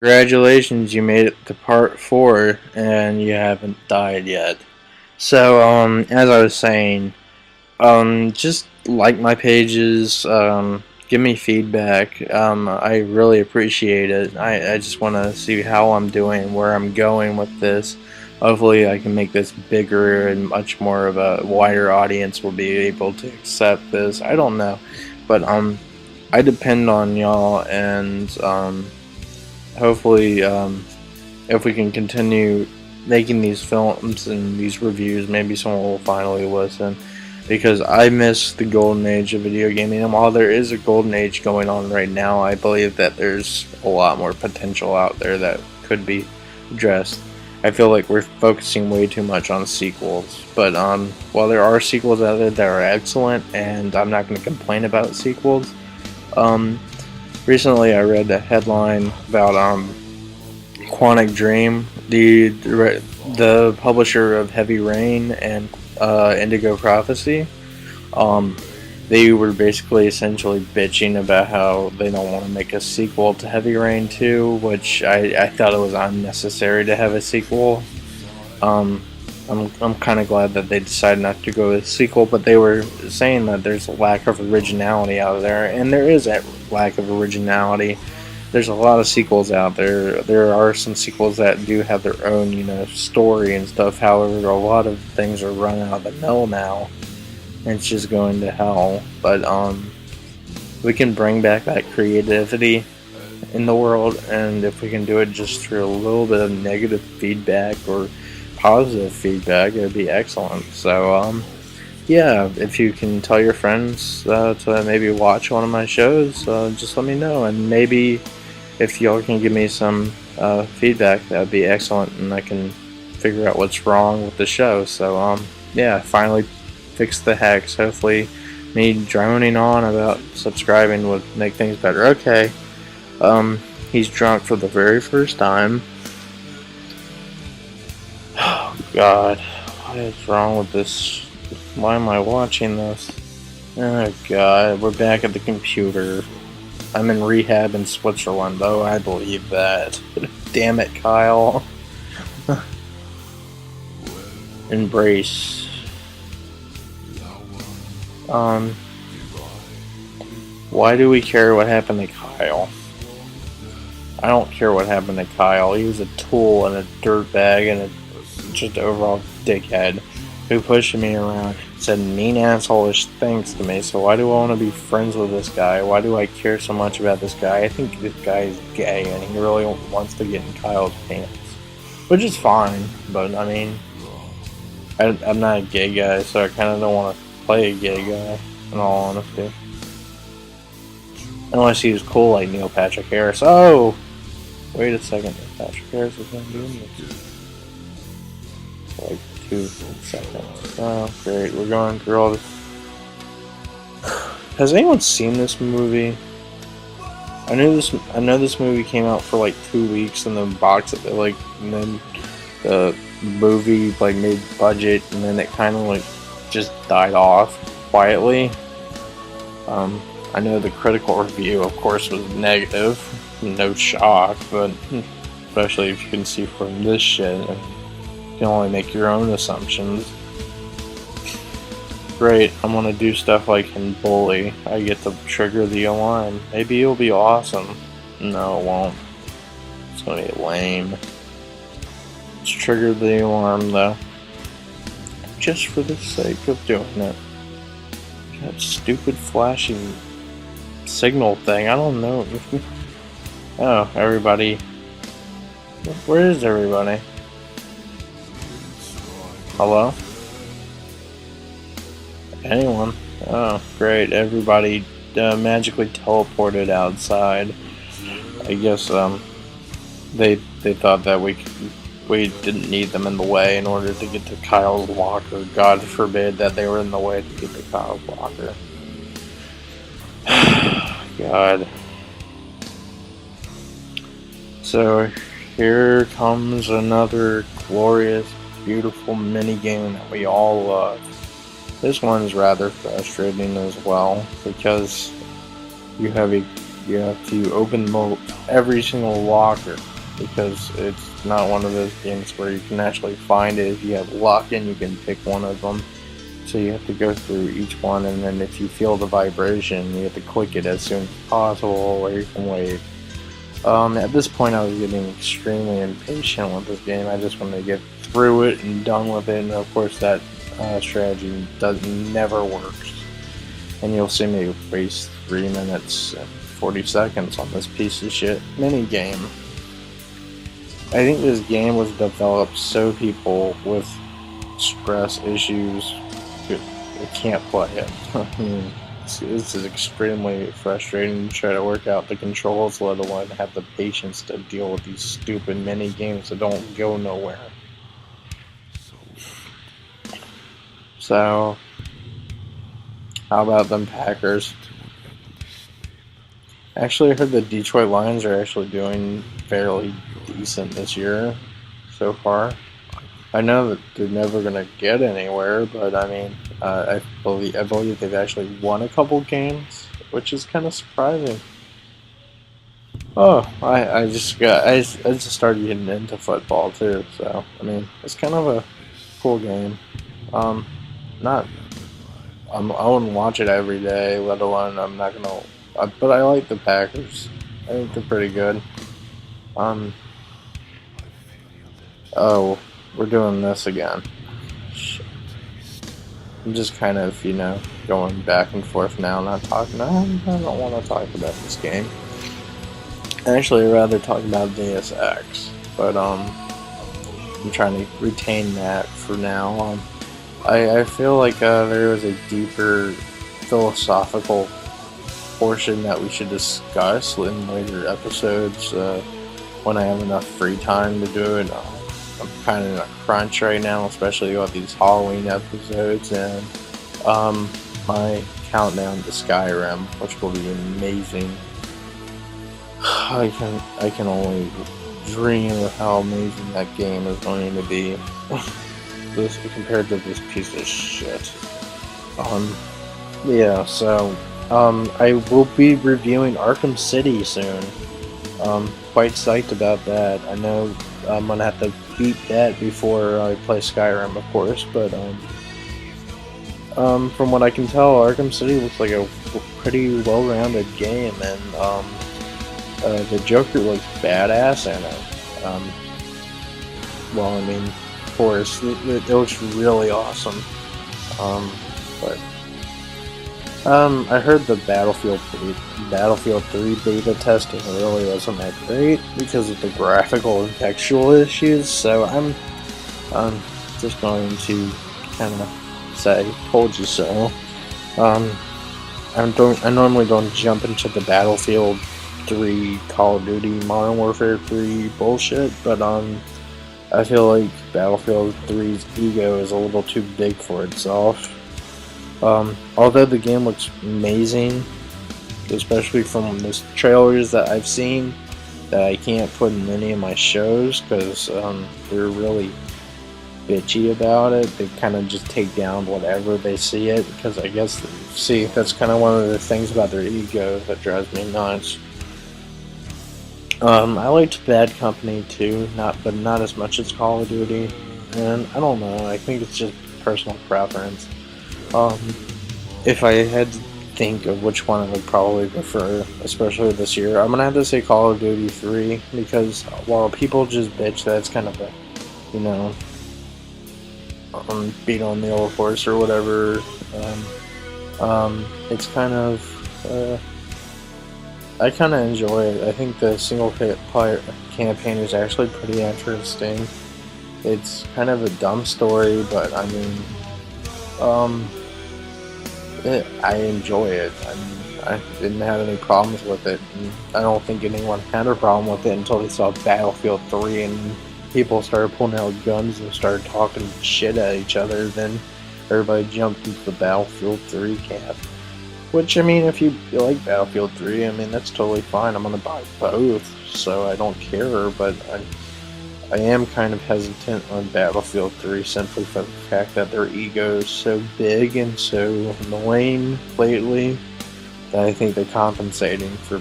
Congratulations, you made it to part 4 and you haven't died yet. So, as I was saying, just like my pages, give me feedback. I really appreciate it. I just want to see how I'm doing, where I'm going with this. Hopefully I can make this bigger and much more of a wider audience will be able to accept this. I don't know. But, I depend on y'all and, hopefully, if we can continue making these films and these reviews, maybe someone will finally listen. Because I miss the golden age of video gaming, and while there is a golden age going on right now, I believe that there's a lot more potential out there that could be addressed. I feel like we're focusing way too much on sequels, but while there are sequels out there that are excellent, and I'm not going to complain about sequels, recently I read a headline about Quantic Dream, the publisher of Heavy Rain and Indigo Prophecy. They were basically essentially bitching about how they don't want to make a sequel to Heavy Rain 2, which I thought it was unnecessary to have a sequel. I'm kind of glad that they decided not to go with a sequel, but they were saying that there's a lack of originality out there, and there is that lack of originality. There's a lot of sequels out there. There are some sequels that do have their own, story and stuff. However, a lot of things are run out of the mill now, and it's just going to hell. But we can bring back that creativity in the world, and if we can do it just through a little bit of negative feedback or positive feedback, it'd be excellent. So yeah, if you can tell your friends to maybe watch one of my shows, just let me know, and maybe if y'all can give me some feedback, that would be excellent, and I can figure out what's wrong with the show. So yeah, finally fix the hex. Hopefully me droning on about subscribing would make things better. Okay, he's drunk for the very first time. Oh God, what is wrong with this? Why am I watching this? Oh God, we're back at the computer. I'm in rehab in Switzerland, though, I believe that. Damn it, Kyle. Embrace. Why do we care what happened to Kyle? I don't care what happened to Kyle. He was a tool and a dirtbag and just an overall dickhead who pushed me around, said mean asshole-ish things to me. So why do I want to be friends with this guy? Why do I care so much about this guy? I think this guy is gay and he really wants to get in Kyle's pants, which is fine. But I mean, I'm not a gay guy, so I kind of don't want to play a gay guy, in all honesty. Unless he was cool like Neil Patrick Harris. Oh, wait a second, Neil Patrick Harris is not doing this. Like 2 seconds. Oh, great. We're going through all this. Has anyone seen this movie? I know this movie came out for like 2 weeks, and the and then the movie made budget, and then it kind of just died off quietly. I know the critical review, of course, was negative. No shock, but especially if you can see from this shit. You can only make your own assumptions. Great, I'm gonna do stuff like in Bully. I get to trigger the alarm. Maybe it'll be awesome. No, it won't. It's gonna be lame. Let's trigger the alarm though. Just for the sake of doing it. That stupid flashing signal thing, I don't know. Oh, everybody. Where is everybody? Hello? Anyone? Oh, great. Everybody magically teleported outside. I guess they thought that we didn't need them in the way in order to get to Kyle's locker. God forbid that they were in the way to get to Kyle's locker. God. So here comes another glorious, beautiful mini game that we all love. This one's rather frustrating as well because you have to open every single locker because it's not one of those games where you can actually find it. If you have luck and you can pick one of them, so you have to go through each one, and then if you feel the vibration, you have to click it as soon as possible, or you can wait. At this point, I was getting extremely impatient with this game. I just wanted to get through it and done with it, and of course that strategy never works. And you'll see me waste 3 minutes and 40 seconds on this piece of shit mini game. I think this game was developed so people with stress issues can't play it. I mean, this is extremely frustrating to try to work out the controls, let alone have the patience to deal with these stupid mini games that don't go nowhere. So, how about them Packers? Actually, I heard the Detroit Lions are actually doing fairly decent this year so far. I know that they're never gonna get anywhere, but I mean, I believe they've actually won a couple games, which is kind of surprising. Oh, I just started getting into football too, so I mean, it's kind of a cool game. Not I wouldn't watch it every day, let alone I'm not gonna. But I like the Packers. I think they're pretty good. Oh, we're doing this again. Shit. I'm just kind of, going back and forth now, not talking. I don't want to talk about this game. Actually, I'd rather talk about Deus Ex, but I'm trying to retain that for now. I feel like there was a deeper philosophical portion that we should discuss in later episodes when I have enough free time to do it. I'm kind of in a crunch right now, especially with these Halloween episodes and my countdown to Skyrim, which will be amazing. I can only dream of how amazing that game is going to be. This compared to this piece of shit. Yeah, so I will be reviewing Arkham City soon. Quite psyched about that. I know I'm gonna have to beat that before I play Skyrim, of course, but from what I can tell, Arkham City looks like a pretty well-rounded game, and the Joker looks badass in it. Well, I mean, of course, it looks really awesome. But I heard the Battlefield 3 beta testing really wasn't that great because of the graphical and textual issues, so I'm just going to kind of say, told you so. I normally don't jump into the Battlefield 3 Call of Duty Modern Warfare 3 bullshit, but I feel like Battlefield 3's ego is a little too big for itself. Although the game looks amazing, especially from the trailers that I've seen that I can't put in any of my shows because they're really bitchy about it. They kind of just take down whatever they see it because I guess, that's kind of one of the things about their ego that drives me nuts. I liked Bad Company too, but not as much as Call of Duty, and I don't know, I think it's just personal preference. If I had to think of which one I would probably prefer, especially this year, I'm gonna have to say Call of Duty 3, because while people just bitch that it's kind of a, beat on the old horse or whatever, it's kind of, I kind of enjoy it. I think the single player campaign is actually pretty interesting. It's kind of a dumb story, but I mean, I enjoy it. I mean, I didn't have any problems with it, and I don't think anyone had a problem with it until they saw Battlefield 3 and people started pulling out guns and started talking shit at each other. Then everybody jumped into the Battlefield 3 camp. Which, I mean, if you like Battlefield 3, I mean, that's totally fine. I'm gonna buy both, so I don't care, but I am kind of hesitant on Battlefield 3 simply for the fact that their ego is so big and so annoying lately that I think they're compensating for